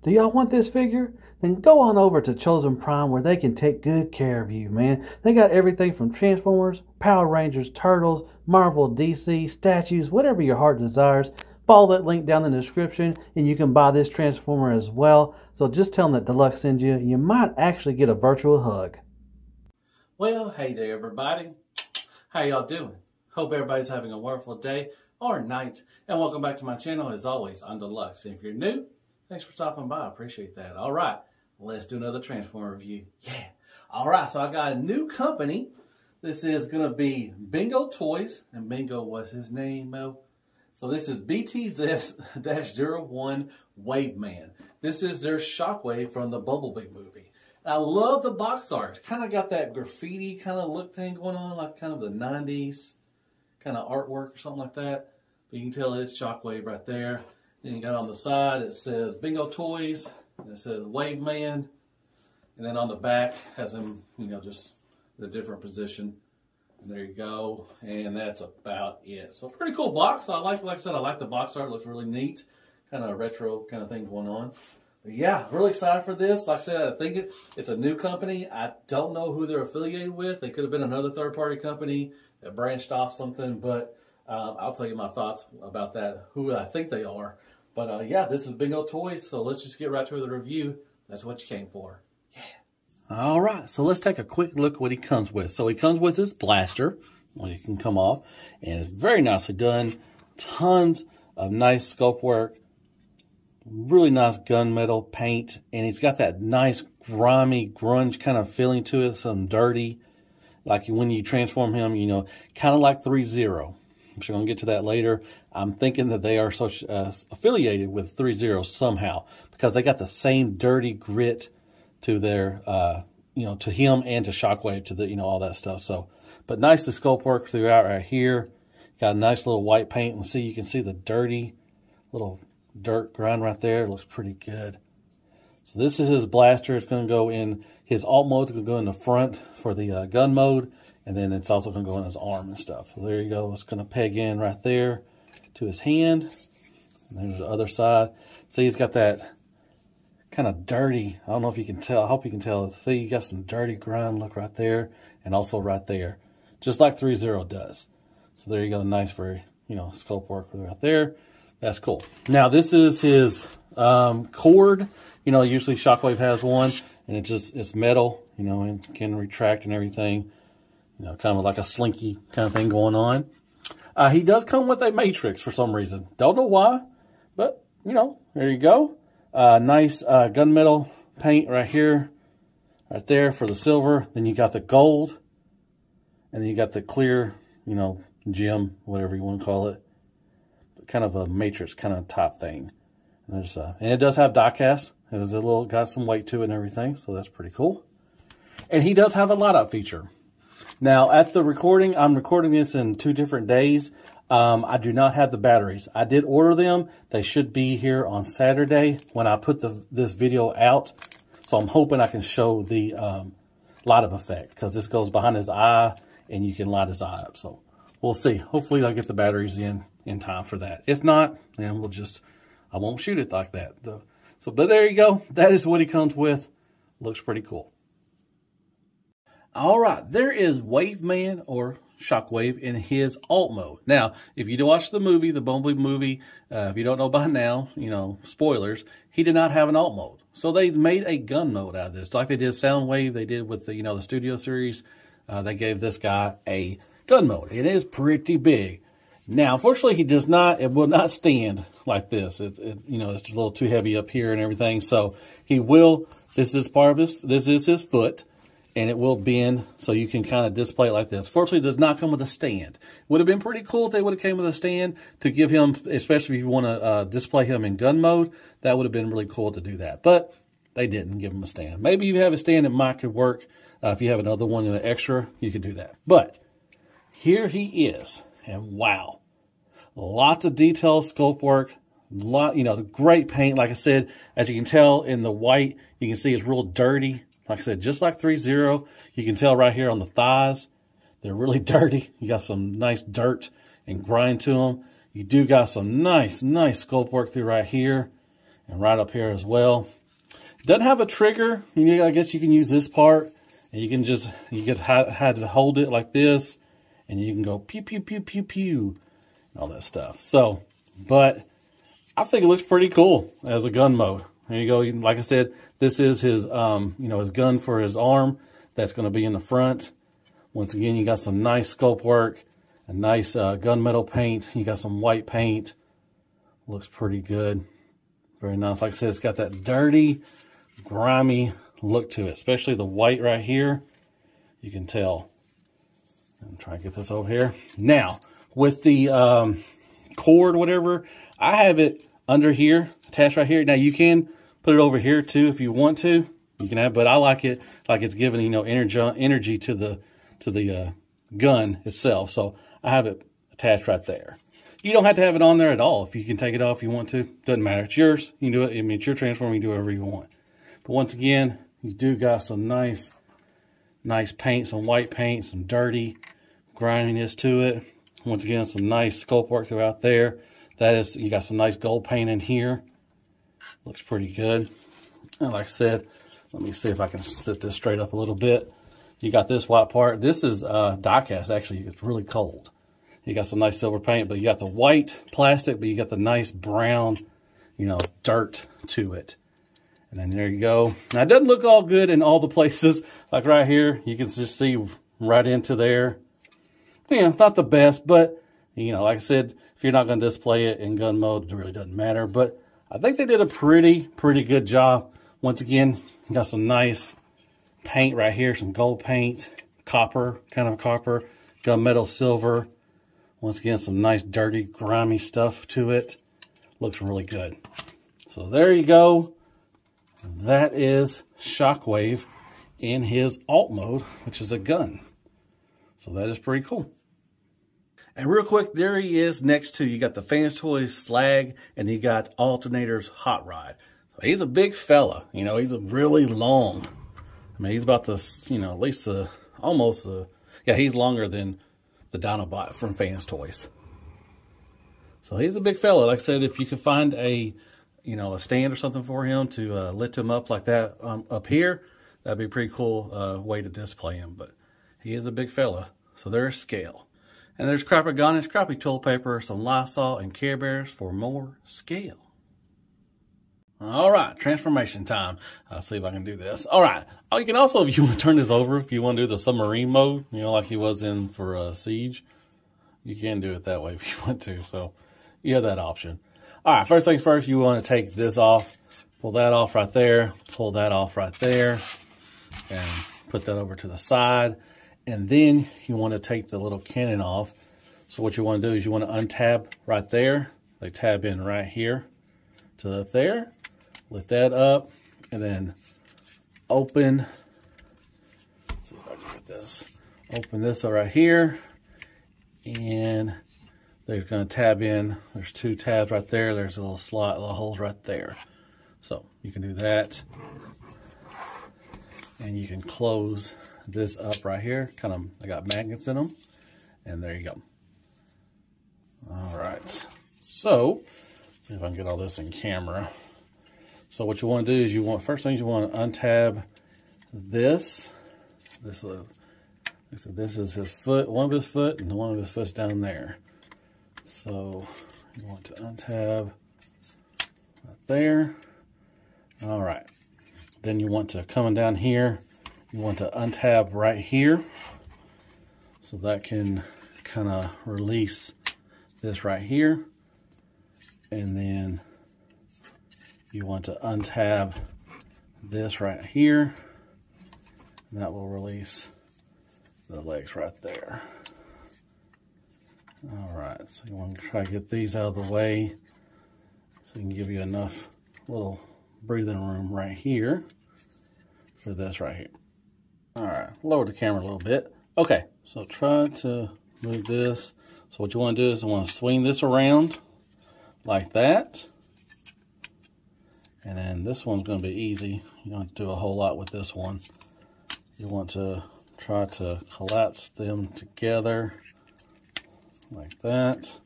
Do y'all want this figure? Then go on over to Chosen Prime where they can take good care of you, man. They got everything from Transformers, Power Rangers, Turtles, Marvel, DC, statues, whatever your heart desires. Follow that link down in the description and you can buy this Transformer as well. So just tell them that Deluxe sends you. You might actually get a virtual hug. Well, hey there everybody. How y'all doing? Hope everybody's having a wonderful day or night. And welcome back to my channel. As always, I'm Deluxe. And if you're new, thanks for stopping by. I appreciate that. All right, let's do another Transformer review. Yeah. All right, so I got a new company. This is going to be BingoToys. And Bingo was his name, Mo. So this is BT-01 Wave Man. This is their Shockwave from the Bumblebee movie. I love the box art. It's kind of got that graffiti kind of look thing going on, like kind of the 90s kind of artwork or something like that. But you can tell it's Shockwave right there. Then you got on the side, it says BingoToys, and it says Wave Man. And then on the back has him, you know, just the different position. And there you go. And that's about it. So pretty cool box. Like I said, I like the box art. It looks really neat. Kind of retro kind of thing going on. But yeah, really excited for this. Like I said, I think it's a new company. I don't know who they're affiliated with. They could have been another third-party company that branched off something. But I'll tell you my thoughts about that, who I think they are. But yeah, this is BingoToys. So let's just get right to the review. That's what you came for. Yeah. All right, so let's take a quick look at what he comes with. So he comes with his blaster, well, it can come off, and it's very nicely done. Tons of nice sculpt work, really nice gunmetal paint, and he's got that nice grimy grunge kind of feeling to it, some dirty, like when you transform him, you know, kind of like 3-0. I'm sure I'm going to get to that later. I'm thinking that they are affiliated with 3-0 somehow, because they got the same dirty grit to their, you know, to him and to Shockwave, to the, you know, all that stuff. So, but nice the sculpt work throughout right here. Got a nice little white paint, and see, you can see the dirty little dirt grind right there. It looks pretty good. So this is his blaster. It's going to go in his alt mode. It's going to go in the front for the gun mode, and then it's also going to go in his arm and stuff. So there you go. It's going to peg in right there to his hand. And there's the other side. See, he's got that kind of dirty, I don't know if you can tell, I hope you can tell. See, you got some dirty grind look right there, and also right there, just like 3-0 does. So there you go, nice for, you know, sculpt work right there. That's cool. Now this is his cord. You know, usually Shockwave has one, and it's metal, you know, and can retract and everything. You know, kind of like a slinky kind of thing going on. He does come with a matrix for some reason. Don't know why, but, you know, there you go. Nice gunmetal paint right here, right there for the silver. Then you got the gold, and then you got the clear, you know, gem, whatever you want to call it. Kind of a matrix kind of top thing. And there's and it does have die-cast. It has a little, got some weight to it and everything, so that's pretty cool. And he does have a light-up feature. Now, at the recording, I'm recording this in 2 different days. I do not have the batteries. I did order them. They should be here on Saturday when I put this video out. So I'm hoping I can show the light up effect, because this goes behind his eye and you can light his eye up. So we'll see. Hopefully I'll get the batteries in time for that. If not, then I won't shoot it like that. So, but there you go. That is what he comes with. Looks pretty cool. All right, there is Wave Man, or Shockwave, in his alt mode. Now, if you watch the movie, the Bumblebee movie, if you don't know by now, you know, spoilers, he did not have an alt mode. So they made a gun mode out of this. Like they did Soundwave, they did with the, you know, the Studio Series. They gave this guy a gun mode. It is pretty big. Now, unfortunately, he does not, it will not stand like this. You know, it's a little too heavy up here and everything. So he will, this is his foot. And it will bend, so you can kind of display it like this. Fortunately, it does not come with a stand. Would have been pretty cool if they would have came with a stand to give him, especially if you want to display him in gun mode. That would have been really cool to do that. But they didn't give him a stand. Maybe you have a stand that might could work. If you have another one, an extra, you could do that. But here he is. And wow. Lots of detailed sculpt work. You know, great paint. Like I said, as you can tell in the white, you can see it's real dirty. Like I said, just like 3-0, you can tell right here on the thighs, they're really dirty. You got some nice dirt and grind to them. You do got some nice sculpt work through right here. and right up here as well. Doesn't have a trigger. I guess you can use this part, and you can had to hold it like this, and you can go pew pew pew pew pew, and all that stuff. So, but I think it looks pretty cool as a gun mode. There you go. Like I said, this is his his gun for his arm. That's going to be in the front. Once again, you got some nice sculpt work, a nice gunmetal paint. You got some white paint. Looks pretty good. Very nice. Like I said, it's got that dirty, grimy look to it, especially the white right here. You can tell. I'm trying to get this over here. Now, with the cord, whatever, I have it under here, attached right here. Now, you can put it over here too if you want to. You can have, but I like it like it's giving energy to the gun itself. So I have it attached right there. You don't have to have it on there at all. If you can take it off if you want to, doesn't matter. It's yours. You can do it. I mean, it's your transformer. You can do whatever you want. But once again, you do got some nice paint, some white paint, some dirty grindiness to it. Once again, some nice sculpt work throughout there. You got some nice gold paint in here. Looks pretty good. And like I said, let me see if I can sit this straight up a little bit. You got this white part. This is die cast. Actually, it's really cold. You got some nice silver paint, but you got the white plastic, but you got the nice brown, dirt to it. And then there you go. Now, it doesn't look all good in all the places. Like right here, you can just see right into there. Not the best, but, like I said, if you're not going to display it in gun mode, it really doesn't matter. But I think they did a pretty good job. Once again, you got some nice paint right here, some gold paint, copper, gunmetal silver. Once again, some nice dirty, grimy stuff to it. Looks really good. So there you go. That is Shockwave in his alt mode, which is a gun. So that is pretty cool. And real quick, there he is next to, you got the Fans Toys Slag, and you got Alternator's Hot Rod. So he's a big fella. He's a really long. I mean, he's about the, at least he's longer than the Dinobot from Fans Toys. So he's a big fella. Like I said, if you could find a stand or something for him to lift him up like that up here, that'd be a pretty cool way to display him. But he is a big fella. So there's scale. And there's crappy garnish, crappy toilet paper, some Lysol, and Care Bears for more scale. All right, transformation time. I'll see if I can do this. All right. Oh, you can also, if you want to turn this over, if you want to do the submarine mode, like he was in for Siege, you can do it that way if you want to. So you have that option. All right, first things first, you want to take this off, pull that off right there, pull that off right there, and put that over to the side. And then you want to take the little cannon off. So what you want to do is you want to untab right there. They tab in right here to up there. Lift that up and then open. Let's see if I can get this. Open this right here. And they're going to tab in. There's two tabs right there. There's a little slot, little holes right there. So you can do that. And you can close this up right here. I got magnets in them. And there you go. All right. So, let's see if I can get all this in camera. So what you want to do is first thing you want to untab this. This is his foot, one of his foot, and one of his foot's down there. So you want to untab right there. All right. Then you want to, coming down here, you want to untab right here. So that can kind of release this right here. And then you want to untab this right here. And that will release the legs right there. All right, so you want to try to get these out of the way so it can give you enough little breathing room right here for this right here. All right, lower the camera a little bit. Okay, so try to move this. So what you want to do is you want to swing this around like that. And then this one's going to be easy. You don't have to do a whole lot with this one. You want to try to collapse them together like that.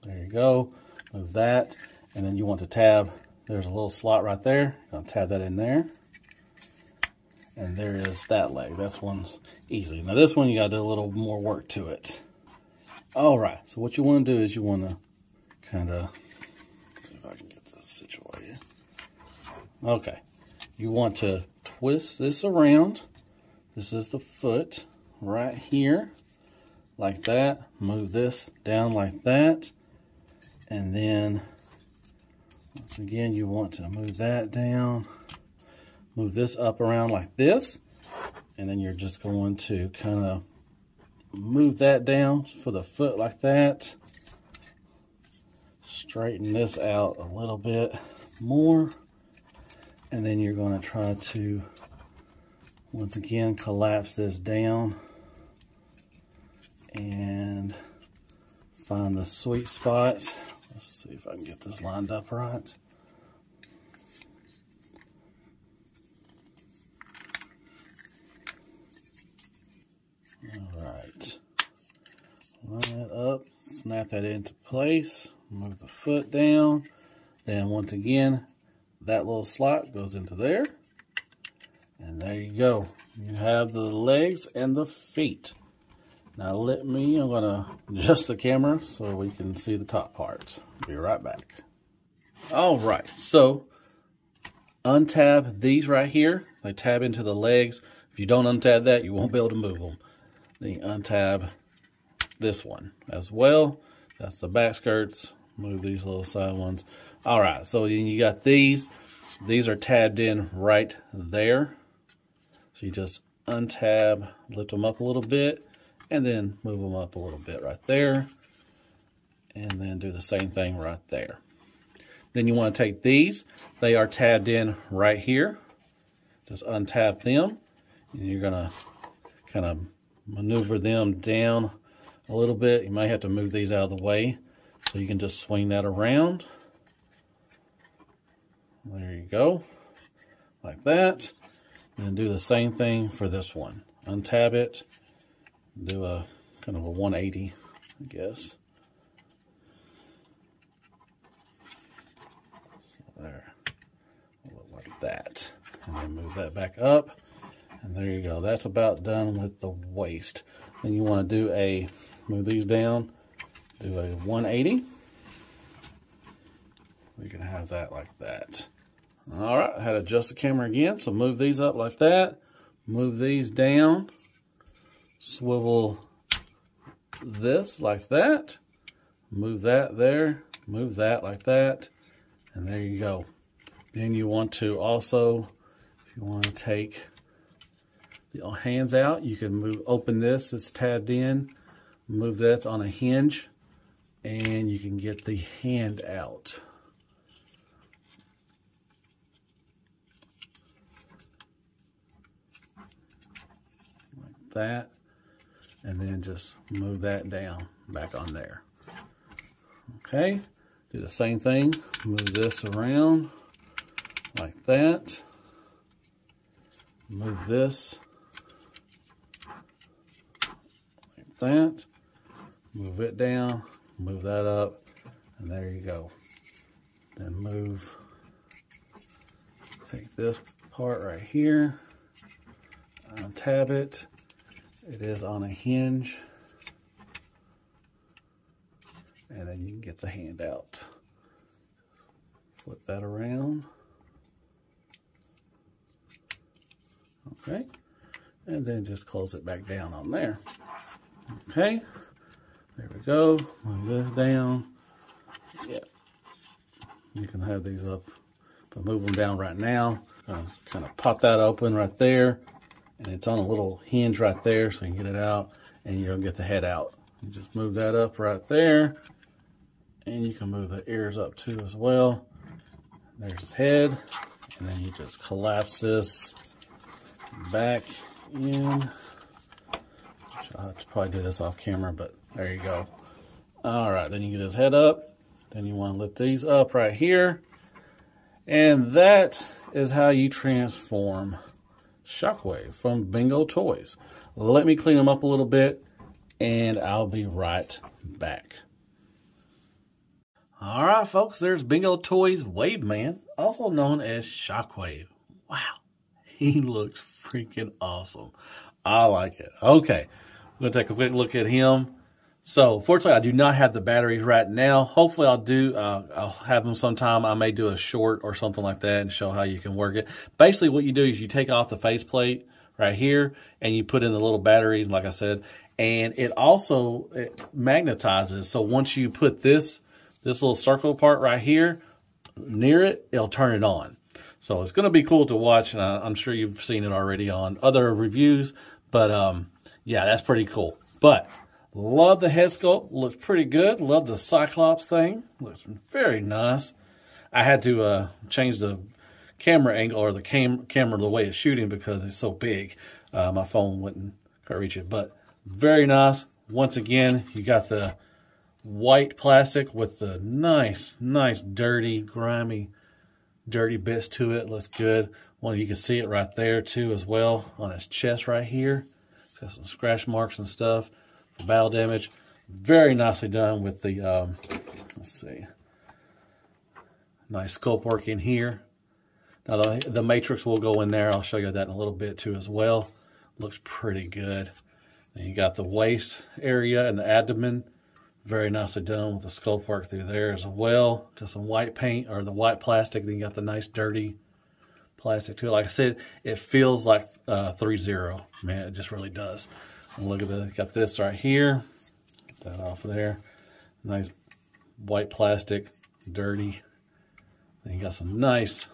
There you go. Move that. And then you want to tab, there's a little slot right there. I'll tab that in there. And there is that leg. That's one's easy. Now this one, you gotta do a little more work to it. All right, so what you wanna do is you wanna kinda, see if I can get this situated. Okay, you want to twist this around. This is the foot right here, like that. Move this down like that. And then, once again, you want to move that down. Move this up around like this. And then you're just going to kind of move that down for the foot like that. Straighten this out a little bit more. And then you're going to try to, once again, collapse this down and find the sweet spots. Let's see if I can get this lined up right. All right. Line it up, snap that into place, move the foot down. Then once again, that little slot goes into there. And there you go. You have the legs and the feet. Now I'm gonna adjust the camera so we can see the top parts. Be right back. All right, so untab these right here. They tab into the legs. If you don't untab that, you won't be able to move them. Then you untab this one as well. That's the back skirts. Move these little side ones. All right, so then you got these. These are tabbed in right there. So you just untab, lift them up a little bit, and then move them up a little bit right there. And then do the same thing right there. Then you want to take these. They are tabbed in right here. Just untap them. And you're going to kind of maneuver them down a little bit. You might have to move these out of the way. So you can just swing that around. There you go. Like that. And do the same thing for this one. Untab it. Do a kind of a 180, I guess. So there. It'll look like that. And then move that back up. And there you go. That's about done with the waist. Then you want to do move these down. Do a 180. We can have that like that. All right, I had to adjust the camera again. So move these up like that. Move these down. Swivel this like that. Move that there. Move that like that. And there you go. Then you want to also, if you want to take the hands out, you can open this. It's tabbed in. Move that on a hinge. And you can get the hand out. Like that. And then just move that down back on there. Okay. Do the same thing. Move this around like that. Move this like that. Move it down. Move that up, and there you go. Then take this part right here, untab it. It is on a hinge, and then you can get the hand out. Flip that around. Okay, and then just close it back down on there. Okay. There we go. Move this down. Yeah. You can have these up, but move them down right now. Kind of pop that open right there. And it's on a little hinge right there, so you can get it out and you'll get the head out. You just move that up right there. And you can move the ears up too as well. There's his head. And then you just collapse this back in. I'll have to probably do this off camera, but there you go. All right, then you get his head up. Then you want to lift these up right here. And that is how you transform Shockwave from BingoToys. Let me clean them up a little bit, and I'll be right back. All right, folks, there's BingoToys Wave Man, also known as Shockwave. Wow, he looks freaking awesome. I like it. Okay, I'm going to take a quick look at him. So, fortunately, I do not have the batteries right now. Hopefully, I'll do. I'll have them sometime. I may do a short or something like that and show how you can work it. Basically, what you do is you take off the faceplate right here, and you put in the little batteries, like I said, and it magnetizes. So once you put this little circle part right here near it, it'll turn it on. So it's going to be cool to watch, and I'm sure you've seen it already on other reviews. But yeah, that's pretty cool. But love the head sculpt, looks pretty good. Love the Cyclops thing, looks very nice. I had to change the camera angle or the camera the way it's shooting because it's so big. My phone couldn't reach it, but very nice. Once again, you got the white plastic with the nice, dirty, grimy, dirty bits to it. Looks good. Well, you can see it right there too as well on his chest right here. It's got some scratch marks and stuff for battle damage. Very nicely done with the, let's see, nice sculpt work in here. Now the matrix will go in there. I'll show you that in a little bit too as well. Looks pretty good. And you got the waist area and the abdomen. Very nicely done with the sculpt work through there as well. Got some white paint or the white plastic. Then you got the nice dirty plastic too. Like I said, it feels like 3-0. Man, it just really does. And look at that. Got this right here. Get that off of there. Nice white plastic, dirty. Then you got some nice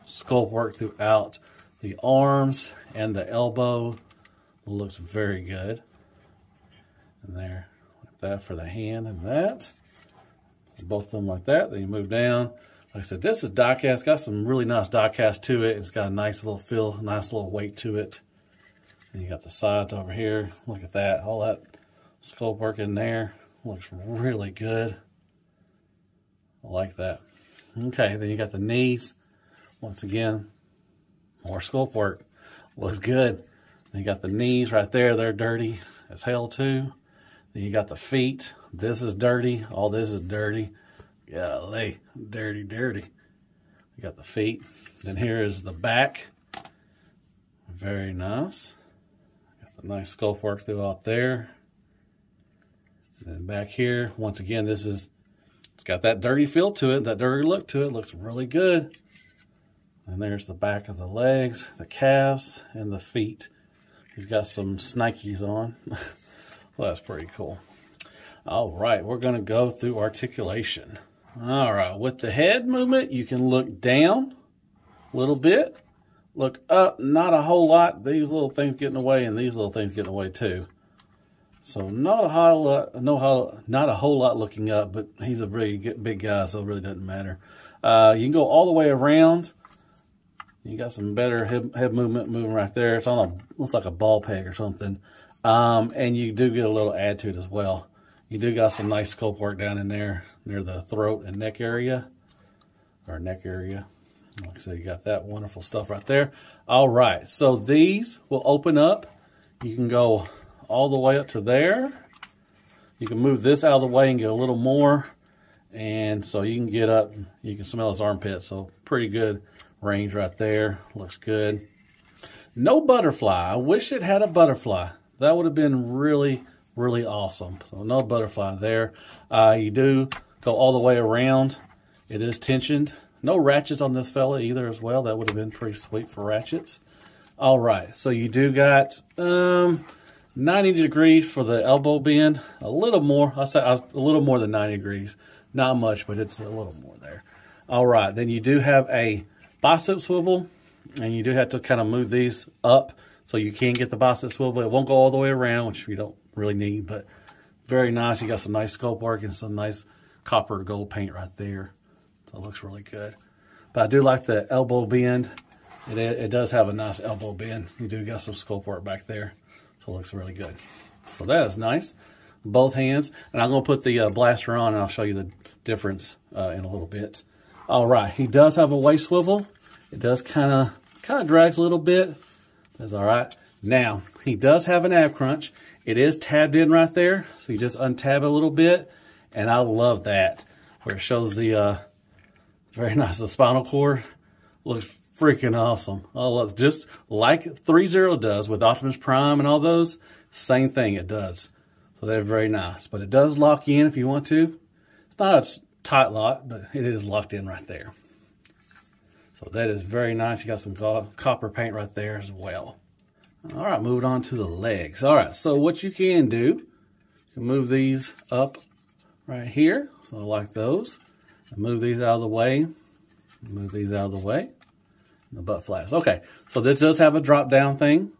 sculpt work throughout the arms and the elbow. Looks very good. And there, like that for the hand and that. Both of them like that. Then you move down. Like I said, this is die cast. Got some really nice die cast to it. It's got a nice little feel, nice little weight to it. And you got the sides over here. Look at that. All that sculpt work in there. Looks really good. I like that. Okay, then you got the knees. Once again, more sculpt work. Looks good. Then you got the knees right there. They're dirty as hell too. Then you got the feet. This is dirty. All this is dirty. Golly, dirty. You got the feet. Then here is the back. Very nice. Got the nice sculpt work throughout there. And then back here, once again, it's got that dirty feel to it, that dirty look to it. Looks really good. And there's the back of the legs, the calves, and the feet. He's got some Snikes on. Well, that's pretty cool. All right, we're going to go through articulation. All right, with the head movement, you can look down a little bit. Look up, not a whole lot. These little things get in the way, and these little things get in the way too. So not a whole lot looking up, but he's a really big guy, so it really doesn't matter. You can go all the way around. You got some better head movement moving right there. It's on looks like a ball peg or something. And you do get a little add to it as well. You do got some nice sculpt work down in there near the throat and neck area. Or neck area. Like I said, you got that wonderful stuff right there. All right, so these will open up. You can go all the way up to there. You can move this out of the way and get a little more. And so you can get up, you can smell his armpit. So pretty good range right there. Looks good. No butterfly. I wish it had a butterfly. That would have been really awesome. So no butterfly there. You do go all the way around. It is tensioned. No ratchets on this fella either as well. That would have been pretty sweet for ratchets. All right. So you do got 90 degrees for the elbow bend. A little more. I'll say a little more than 90 degrees. Not much, but it's a little more there. All right. Then you do have a bicep swivel, and you do have to kind of move these up so you can get the bicep swivel. It won't go all the way around, which you don't really need, but very nice. You got some nice sculpt work and some nice copper gold paint right there. So it looks really good. But I do like the elbow bend. It does have a nice elbow bend. You do got some sculpt work back there. So it looks really good. So that is nice. Both hands. And I'm going to put the blaster on, and I'll show you the difference in a little bit. All right. He does have a waist swivel. It does kind of drags a little bit. That's all right. Now, he does have an ab crunch. It is tabbed in right there. So you just untab it a little bit. And I love that. where it shows the, very nice, the spinal cord. Looks freaking awesome. Oh, it's just like 3.0 does with Optimus Prime and all those. Same thing it does. So they're very nice. But it does lock in if you want to. It's not a tight lock, but it is locked in right there. So that is very nice. You got some copper paint right there as well. All right, moving on to the legs. All right, so what you can do, you can move these up right here. So like those. And move these out of the way. Move these out of the way. And the butt flaps. Okay, so this does have a drop down thing.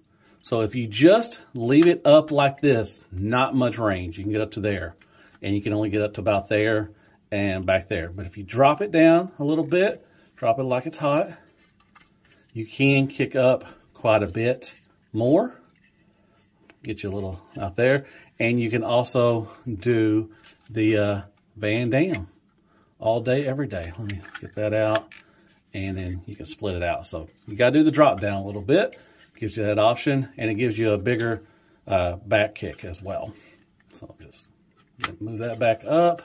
So if you just leave it up like this, not much range. You can get up to there. And you can only get up to about there and back there. But if you drop it down a little bit, drop it like it's hot, you can kick up quite a bit more. Get you a little out there. And you can also do the Van Dam all day, every day. Let me get that out. And then you can split it out. So you got to do the drop down a little bit. Gives you that option. And it gives you a bigger back kick as well. So just move that back up.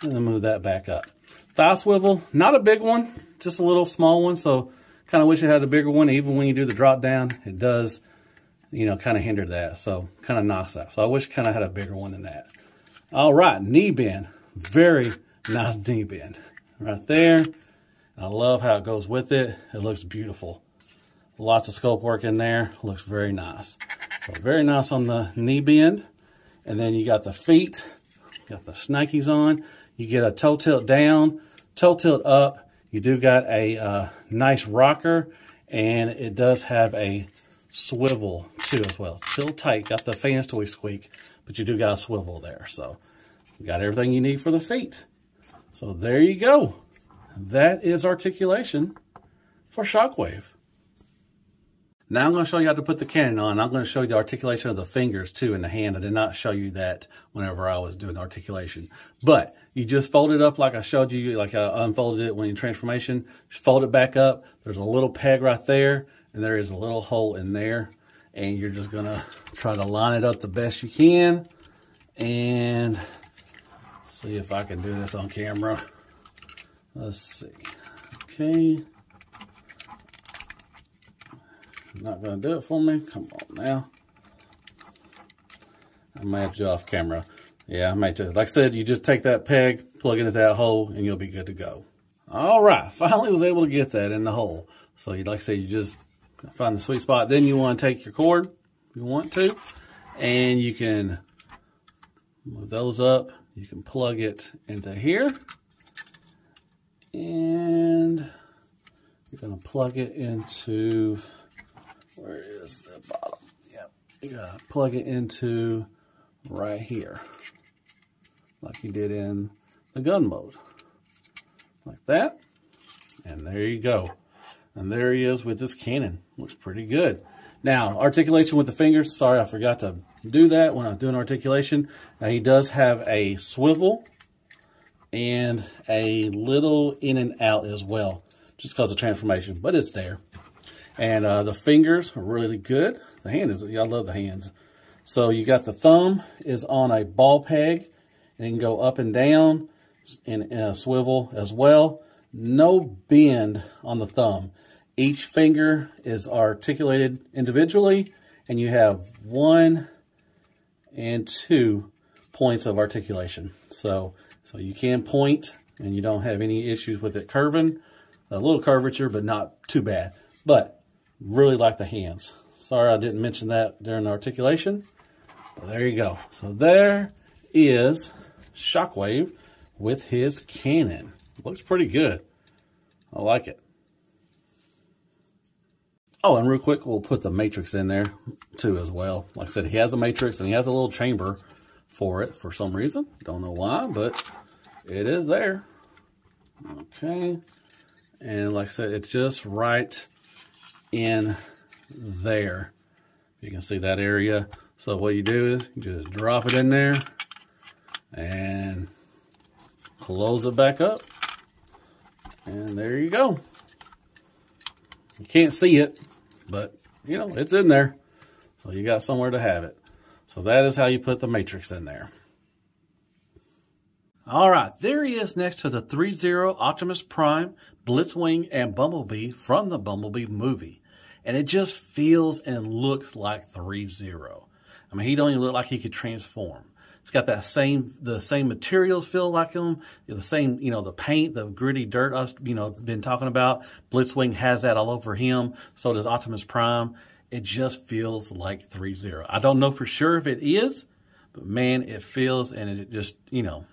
And then move that back up. Thigh swivel, not a big one, just a little small one. So kind of wish it had a bigger one. Even when you do the drop down, it does, you know, kind of hinder that. So kind of knocks that. So I wish it kind of had a bigger one than that. All right, knee bend. Very nice knee bend right there. I love how it goes with it. It looks beautiful. Lots of sculpt work in there. Looks very nice. So very nice on the knee bend. And then you got the feet. Got the snakies on. You get a toe tilt down, toe tilt up. You do got a nice rocker, and it does have a swivel too as well. Still tight, got the fans toy squeak, but you do got a swivel there. So you got everything you need for the feet. So there you go. That is articulation for Shockwave. Now I'm going to show you how to put the cannon on. I'm going to show you the articulation of the fingers too in the hand. I did not show you that whenever I was doing the articulation. But you just fold it up like I showed you, like I unfolded it when in transformation. Just fold it back up. There's a little peg right there, and there is a little hole in there. And you're just going to try to line it up the best you can. And see if I can do this on camera. Let's see. Okay. Not going to do it for me. Come on now. I might have to do it off camera. Yeah, I might do. Like I said, you just take that peg, plug it into that hole, and you'll be good to go. All right. Finally was able to get that in the hole. So, like I said, you just find the sweet spot. Then you want to take your cord, if you want to, and you can move those up. You can plug it into here. And you're going to plug it into... Where is the bottom? Yep. You gotta plug it into right here. Like you did in the gun mode. Like that. And there you go. And there he is with this cannon. Looks pretty good. Now, articulation with the fingers. Sorry, I forgot to do that when I was doing articulation. Now, he does have a swivel and a little in and out as well. Just because of transformation. But it's there. And the fingers are really good. The hand is, I love the hands. So you got the thumb is on a ball peg, and it can go up and down and a swivel as well. No bend on the thumb. Each finger is articulated individually, and you have 1 and 2 points of articulation. So you can point, and you don't have any issues with it curving. A little curvature, but not too bad. But really like the hands. Sorry I didn't mention that during the articulation. But there you go. So there is Shockwave with his cannon. Looks pretty good. I like it. Oh, and real quick, we'll put the matrix in there too as well. Like I said, he has a matrix and he has a little chamber for it for some reason. Don't know why, but it is there. Okay. And like I said, it's just right in there. You can see that area. So what you do is you just drop it in there and close it back up. And there you go. You can't see it, but you know, it's in there. So you got somewhere to have it. So that is how you put the matrix in there. All right, there he is next to the 3-0 Optimus Prime, Blitzwing, and Bumblebee from the Bumblebee movie. And it just feels and looks like 3-0. I mean, he don't even look like he could transform. It's got the same materials feel like him, the same, the paint, the gritty dirt I've, been talking about. Blitzwing has that all over him. So does Optimus Prime. It just feels like 3-0. I don't know for sure if it is, but man, it feels, and it just,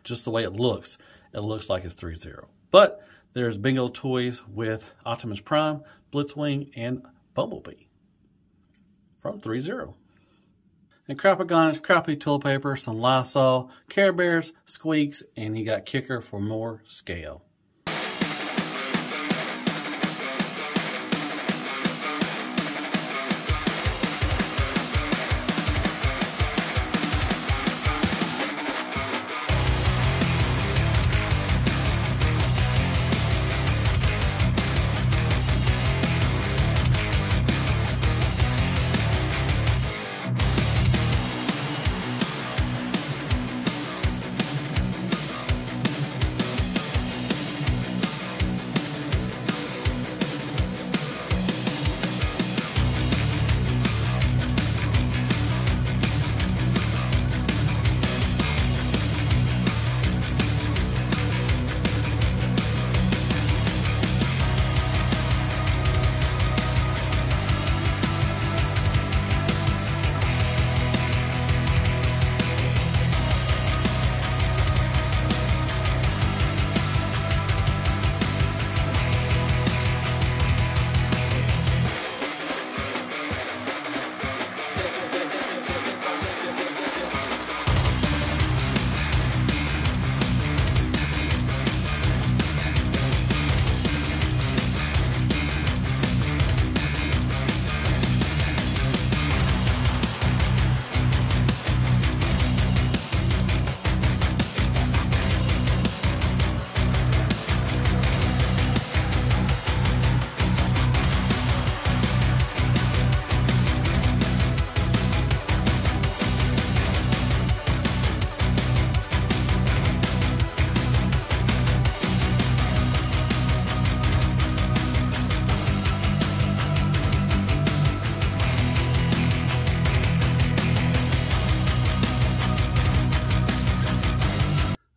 just the way it looks like it's 3-0. But there's BingoToys with Optimus Prime, Blitzwing, and Bumblebee from 3-0. And Crapagon is crappy toilet paper, some Lysol, Care Bears, Squeaks, and you got Kicker for more scale.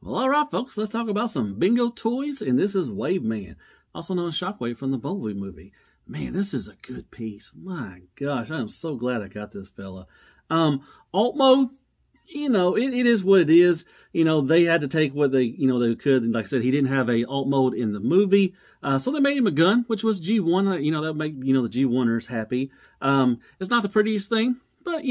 All right, folks, let's talk about some BingoToys, and this is Wave Man, also known as Shockwave from the Bumblebee movie. Man, this is a good piece. My gosh, I am so glad I got this fella. Alt mode, it is what it is. They had to take what they could. And like I said, he didn't have a alt mode in the movie, so they made him a gun, which was G1. That would make the G1ers happy. It's not the prettiest thing, but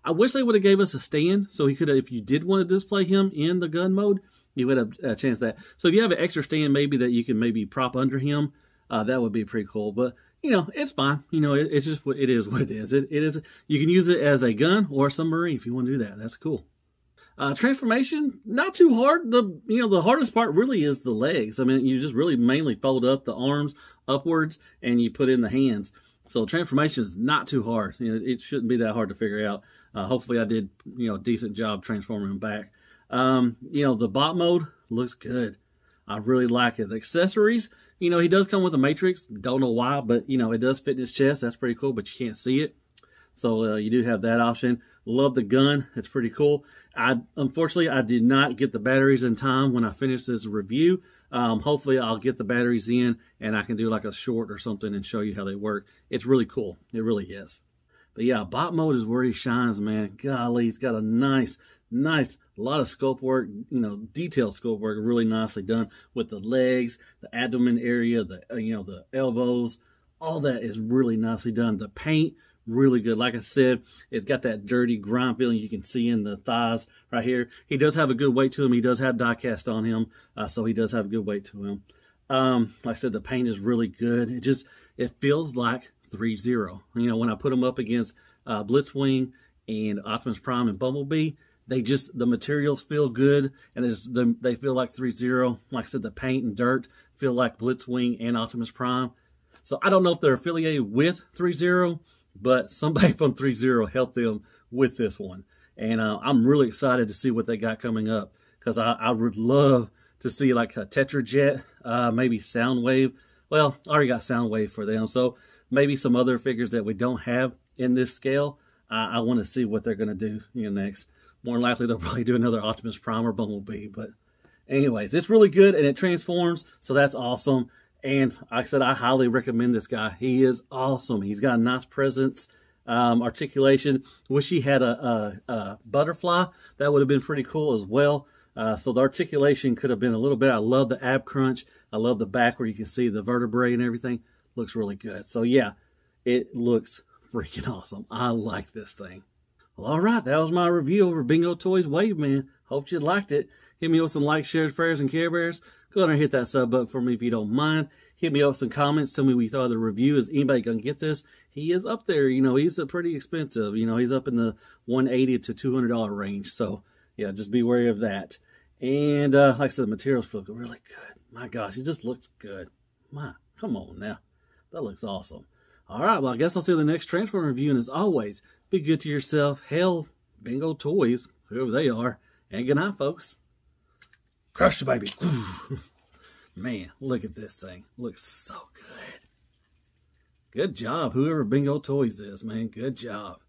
I wish they would have gave us a stand so he could have, if you did want to display him in the gun mode, you would have a chance that. So if you have an extra stand, maybe that you can maybe prop under him, that would be pretty cool. But it's fine. It's just what it is. What it is. It is. You can use it as a gun or a submarine if you want to do that. That's cool. Transformation, not too hard. The hardest part really is the legs. I mean, you just really mainly fold up the arms upwards and you put in the hands. So transformation is not too hard. It shouldn't be that hard to figure out. Hopefully I did, a decent job transforming him back. The bot mode looks good. I really like it. The accessories, he does come with a matrix. Don't know why, but, it does fit in his chest. That's pretty cool, but you can't see it. So you do have that option. Love the gun. It's pretty cool. Unfortunately, I did not get the batteries in time when I finished this review. Hopefully, I'll get the batteries in and I can do like a short or something and show you how they work. It's really cool. It really is. But yeah, bot mode is where he shines, man. Golly, he's got a nice, a lot of sculpt work, detailed sculpt work, really nicely done with the legs, the abdomen area, the elbows. All that is really nicely done. The paint, really good. Like I said, it's got that dirty grime feeling you can see in the thighs right here. He does have a good weight to him. He does have die cast on him, so he does have a good weight to him. Like I said, the paint is really good. It feels like 3-0. When I put them up against Blitzwing and Optimus Prime and Bumblebee, the materials feel good, and they feel like 3-0. Like I said, the paint and dirt feel like Blitzwing and Optimus Prime. So I don't know if they're affiliated with 3-0, but somebody from 3-0 helped them with this one. And I'm really excited to see what they got coming up, because I would love to see like a Tetrajet, maybe Soundwave. Well, I already got Soundwave for them, so maybe some other figures that we don't have in this scale. I want to see what they're going to do, next. More than likely, they'll probably do another Optimus Prime or Bumblebee. But anyways, it's really good, and it transforms, so that's awesome. And like I said, I highly recommend this guy. He is awesome. He's got a nice presence, articulation. Wish he had a butterfly. That would have been pretty cool as well. So the articulation could have been a little bit. I love the ab crunch. I love the back where you can see the vertebrae and everything. Looks really good. So yeah, it looks freaking awesome. I like this thing. Well, all right, that was my review over BingoToys Wave Man. Hope you liked it. Hit me with some likes, shares, prayers, and Care Bears. Go ahead and hit that sub button for me if you don't mind. Hit me up with some comments. Tell me what you thought of the review. Is anybody going to get this? He is up there. He's pretty expensive. He's up in the $180 to $200 range. So, yeah, just be wary of that. And like I said, the materials feel really good. My gosh, it just looks good. Come on now. That looks awesome. All right, well, I guess I'll see you in the next Transformer review. And as always, be good to yourself. Hell, BingoToys, whoever they are. And good night, folks. Crush the baby. Man, look at this thing. Looks so good. Good job, whoever BingoToys is, man. Good job.